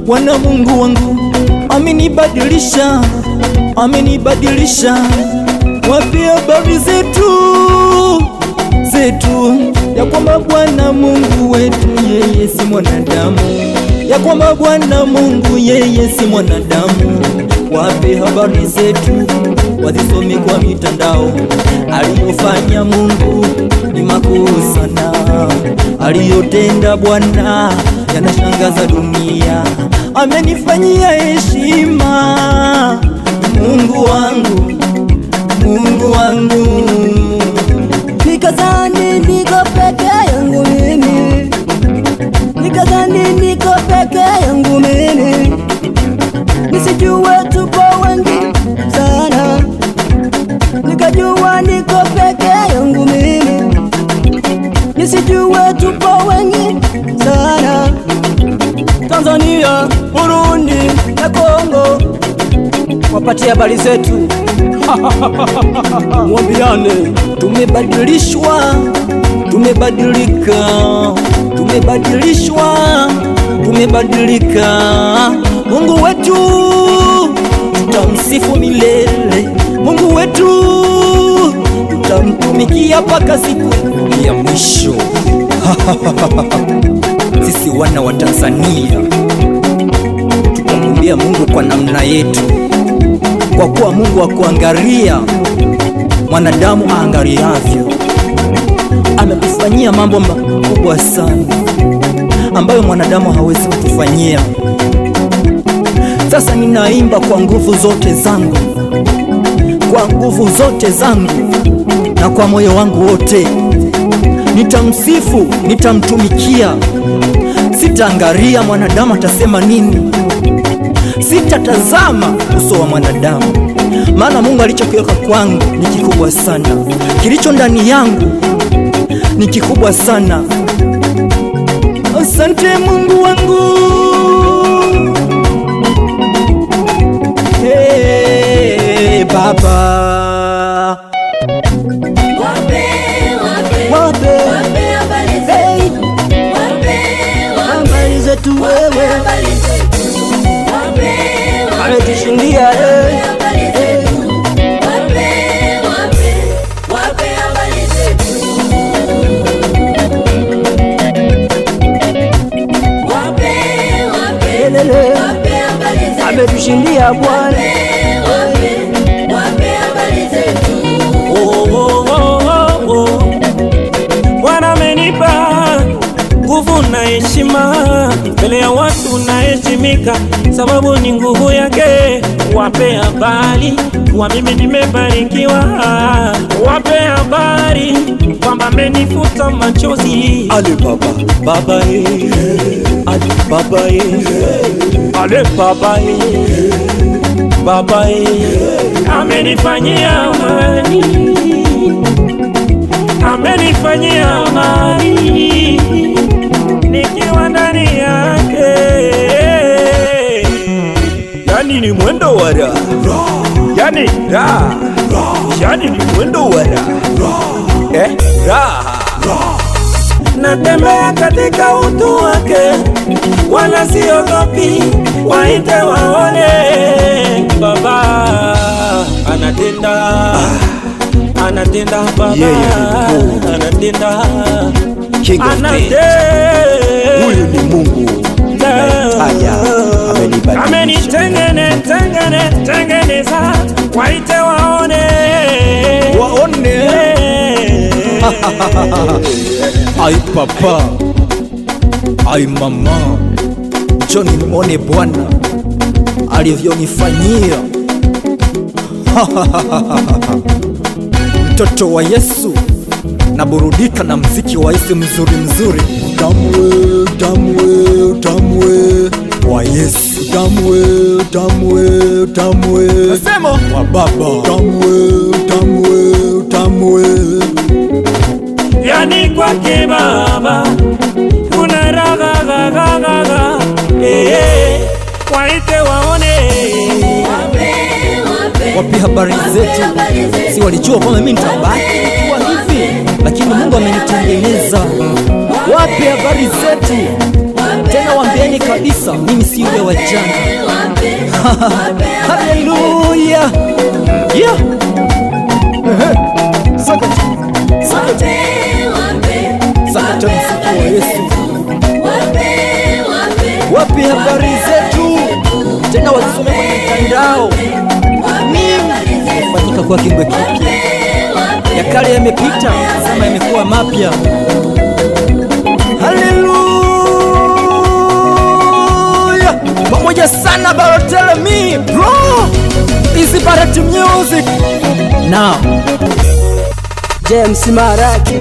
Bwana Mungu wangu amenibadilisha, amenibadilisha. Wape habari zetu ya kwamba Bwana Mungu wetu yeye si mwanadamu, ya kwamba Bwana Mungu yeye si mwanadamu. Wape habari zetu wazisome kwa mitandao. Aliyofanya Mungu ni makuu sana, aliyotenda Bwana yanashangaza dunia. Amenifanyia heshima, Mungu wangu, Mungu wangu. Nikadhani niko peke yangu mimi, nikadhani niko peke yangu mimi, nisijue tupo wengi sana, nikajua niko peke yangu mimi, nisijue tupo wengi sana. Tanzania, Burundi na Kongo, wapatie habari zetu. Mwambiane tumebadilishwa, tumebadilika, tumebadilishwa, tumebadilika. Mungu wetu tutamsifu milele, Mungu wetu tutamtumikia mpaka siku ya mwisho. Sisi wana wa Tanzania tutamwambia Mungu kwa namna yetu, kwa kuwa Mungu hakuangalia mwanadamu aangaliavyo. Ametufanyia mambo makubwa sana ambayo mwanadamu hawezi kutufanyia. Sasa ninaimba kwa nguvu zote zangu, kwa nguvu zote zangu na kwa moyo wangu wote. Nitamsifu, nitamtumikia. Sitaangalia mwanadamu atasema nini, sitatazama uso wa mwanadamu, maana Mungu alichokiweka kwangu ni kikubwa sana, kilicho ndani yangu ni kikubwa sana. Asante Mungu wangu, hey, Baba. Ametushindia ametushindia Bwana. Bwana amenipa nguvu na heshima, mbele ya watu naheshimika, sababu ni nguvu yake. Wape habari kwa mimi nimebarikiwa, wape habari kwamba amenifuta machozi. Ale baba, baba ale baba ale baba baba amenifanyia amani, amenifanyia amani nikiwa ndani yake. Yani ni mwendo wa raha, yani raha, yani ni mwendo wa raha, raha. Natembea katika utu wake, wala siogopi, waite waone. Baba anatenda, anatenda baba, anatenda, huyu ni Mungu. Amenitengeneza, waite waone, waone. Ai papa, ai mama, njoni muone Bwana alivyonifanyia. Mtoto wa Yesu, naburudika na mziki wa Yesu mzuri mzuri. Utamwe, utamwe, utamwe wa Yesu, utamwe, utamwe, utamwe nasema wa Baba, utamwe, utamwe, utamwe. Yani kwake Baba kuna raga, waite waone. Wapi habari zetu? Si walijua kwamba mimi nitabaki nikiwa hivi, lakini Mungu amenitengeneza. Wapi habari zetu? Tena waambieni kabisa mimi si yule wa jana. Haleluya. Yeah. Sakata msiku wa Yesu. Wapi habari zetu? Tena wazisome kwenye mtandao. Nimefanyika kwa kiumbe kipya, ya kale yamepita, sema yamekuwa mapya. Haleluya. Pamoja sana Balotelli me bro. Easy Barrett music. Now James Maraki